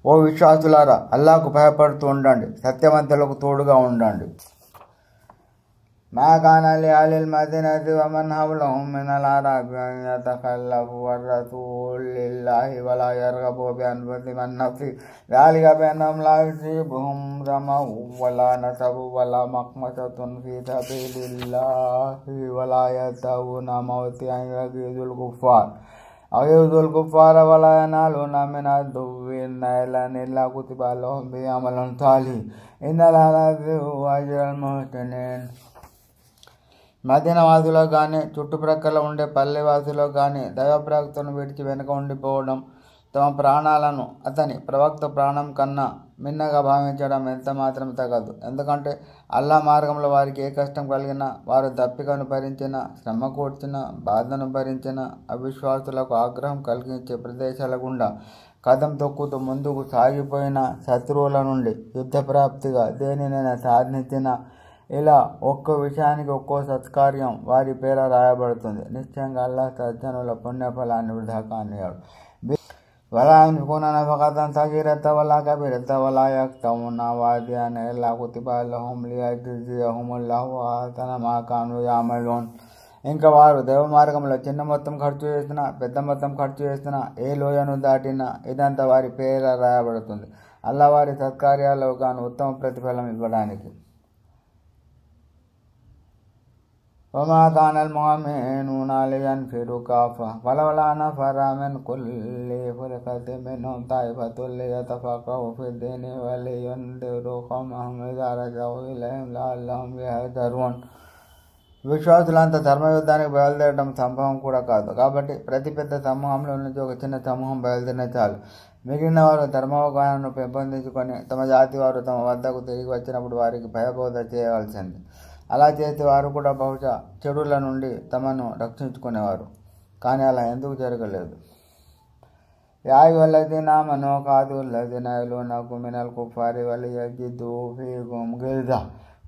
ఓ విశ్వాసులారా, అల్లాహకు భయపడుతూ ఉండండి, సత్యవంతులకు తోడుగా ఉండండి. ما كان لأهل المدينة ومن حولهم من الأعراب أن يتخلفوا عن رسول الله ولا يرغبوا بأنفسهم عن نفسه ذلك بأنهم لا يصيبهم ظمأ ولا نصب ولا مخمصة في سبيل الله ولا يطؤون موطئا يغيظ الكفار ولا ينالون من عدو نيلا إلا كتب لهم به عمل صالح إن الله لا يضيع أجر المحسنين. మదీనా వాసులో కానీ చుట్టుప్రక్కల ఉండే పల్లెవాసులో కానీ దైవప్రవక్తను విడిచి వెనుక ఉండిపోవడం, తమ ప్రాణాలను అతని ప్రవక్త ప్రాణం కన్నా మిన్నగా భావించడం ఎంత మాత్రం తగదు. ఎందుకంటే అల్లా మార్గంలో వారికి ఏ కష్టం కలిగినా, వారు దప్పికను భరించిన, శ్రమ కూర్చిన, బాధను భరించిన, అవిశ్వాసులకు ఆగ్రహం కలిగించే ప్రదేశాల గుండా కదం తొక్కుతూ ముందుకు సాగిపోయిన, శత్రువుల నుండి యుద్ధప్రాప్తిగా దేనినైనా సాధించిన, ఇలా ఒక్కో విషయానికి ఒక్కో సత్కార్యం వారి పేర రాయబడుతుంది. నిశ్చయంగా అల్లాహ్ సజ్జనుల పుణ్యఫలాన్ని వృధా కానియాడు. ولا ينفقون نفقة صغيرة ولا كبيرة ولا يقطعون واديا إلا كتب لهم ليجزيهم الله أحسن ما كانوا يعملون. ఇంకా వారు దైవ మార్గంలో చిన్న మొత్తం ఖర్చు చేసినా, పెద్ద మొత్తం ఖర్చు చేసినా, ఏ లోయను దాటినా ఇదంతా వారి పేర రాయబడుతుంది, అల్లా వారి సత్కార్యాలకు గాను ఉత్తమ ప్రతిఫలం ఇవ్వడానికి. وما كان المؤمنون لينفروا كافة فلولا نفر من كل فرقة منهم طائفة ليتفقهوا في الدين ولينذروا قومهم إذا رجعوا إليهم لعلهم يحذرون. విశ్వాసులంతా ధర్మయుద్ధానికి బయలుదేరడం సంభవం కూడా కాదు. కాబట్టి ప్రతి పెద్ద సమూహంలో నుంచి ఒక చిన్న సమూహం బయలుదేరిన చాలు. మిగిలిన వారు ధర్మావగాహనను పెంపొందించుకొని తమ జాతి వారు తమ వద్దకు తిరిగి వచ్చినప్పుడు వారికి భయబోధ చేయవలసింది. అలా చేస్తే వారు కూడా బహుశా చెడుల నుండి తమను రక్షించుకునేవారు. కానీ అలా ఎందుకు జరగలేదు? యా అయ్యుహల్లజీన ఆమనూ ఖాదిఉల్లజీన యలూనకుమ్ మినల్ కుఫారి వలియజిదూ ఫీకుమ్ గిల్జా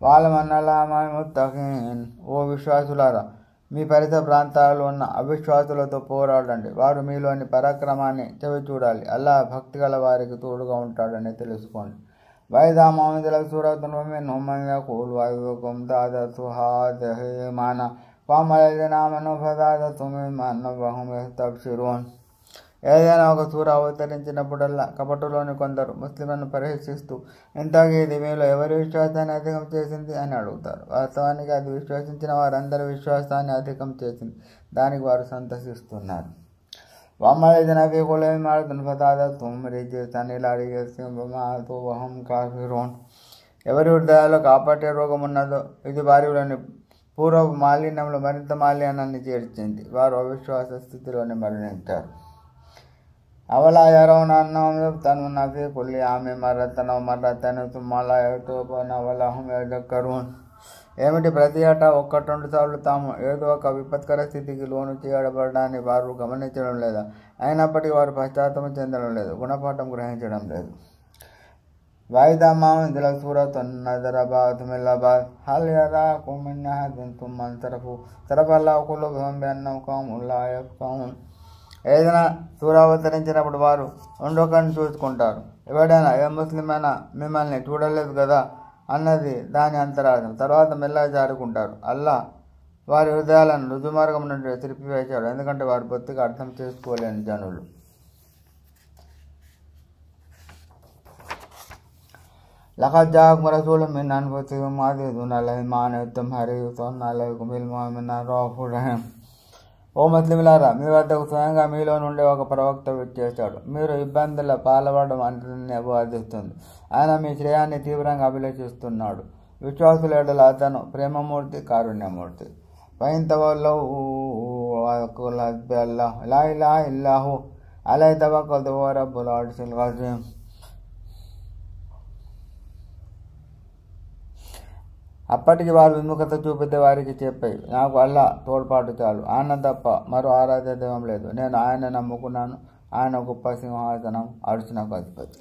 వఅలము అన్నల్లాహ ముత్తఖీన్. ఓ విశ్వాసులారా, మీ పరిసర ప్రాంతాల్లో ఉన్న అవిశ్వాసులతో పోరాడండి, వారు మీలోని పరాక్రమాన్ని చెవి చూడాలి. అల్లాహ్ భక్తి గల వారికి తోడుగా ఉంటాడని తెలుసుకోండి. وإذا ما أنزلت سورة فمنهم من يقول أيكم زادته هذه إيمانا فأما الذين آمنوا فزادتهم إيمانا وهم يستبشرون. ఏదైనా ఒక సూర అవతరించినప్పుడల్లా కపటలోని కొందరు ముస్లింలను పరిహసిస్తూ, ఇంతకీ ఇది మీలో ఎవరి విశ్వాసాన్ని అధికం చేసింది అని అడుగుతారు. వాస్తవానికి అది విశ్వసించిన వారందరి విశ్వాసాన్ని అధికం చేసింది, దానికి వారు సంతసిస్తున్నారు. وأما الذين في قلوبهم مرض فزادتهم رجسا إلى رجسهم وماتوا وهم كافرون. ఎవరి హృదయాల్లో కాపాటే రోగం ఉన్నదో ఇది వారిలోని పూర్వపు మాలిన్యంలో మరింత మాలిన్యాన్ని చేర్చింది, వారు అవిశ్వాస స్థితిలోనే మరణించారు. అవలా యరౌన అన్నహుం యుఫ్తనూన ఫీ కుల్లి ఆమిన్ మర్రతన్ అవ్ మర్రతైన్ సుమ్మ లా యతూబూన వలా హుం యదక్కరూన్. ఏమిటి, ప్రతి ఏటా 1-2 సార్లు తాము ఏదో ఒక విపత్కర స్థితికి లోను చేయబడడాన్ని వారు గమనించడం లేదా? అయినప్పటికీ వారు పశ్చాత్తాపం చెందడం లేదు, గుణపాఠం గ్రహించడం లేదు. وإذا ما أنزلت سورة نظر بعضهم إلى بعض هل يراكم من أحد ثم انصرفوا صرف الله قلوبهم بأنهم قوم لا يفقهون. ఏదైనా సూర అవతరించినప్పుడు వారు రెండొకరిని చూసుకుంటారు. ఎవడైనా ఏ ముస్లిమైనా మిమ్మల్ని చూడలేదు కదా అన్నది దాని అంతరార్థం. తర్వాత మెల్లగా జారుకుంటారు. అల్లాహ్ వారి హృదయాలను రుజుమార్గం నుండి తిరిపివేశాడు, ఎందుకంటే వారు బొత్తిగా అర్థం చేసుకోలేని జనులు. లఖద్ జాఅకుమ్ రసూలుమ్ మిన్ అన్ఫుసికుమ్ అజీజున్ అలైహి మా అనిత్తుమ్ హరీసున్ అలైకుమ్ బిల్ ముమినీన రౌఫుర్ రహీమ్. ఓ ముస్లింలారా, మీ వద్దకు స్వయంగా మీలో నుండి ఒక ప్రవక్త విచ్చేశాడు. మీరు ఇబ్బందుల పాల్పడడం అంటే బాధిస్తుంది. ఆయన మీ శ్రేయాన్ని తీవ్రంగా అభిలషిస్తున్నాడు. విశ్వాసుల ఎడల అతను ప్రేమమూర్తి, కారుణ్యమూర్తి. ఫైంతవల్లౌ ఫఖుల్ హస్బి అల్లాహ్ లా ఇలాహ ఇల్లా హు అలైహి తవక్కల్తు వహువ రబ్బుల్ అర్షిల్ అజీమ్. అప్పటికి వారు విముఖత చూపితే వారికి చెప్పాయి, నాకు అల్లాహ్ తోడ్పాటు చాలు, ఆయన తప్ప మరో ఆరాధ్య దైవం లేదు, నేను ఆయన నమ్ముకున్నాను, ఆయన గొప్ప సింహాసనం, అర్షునకు అధిపతి.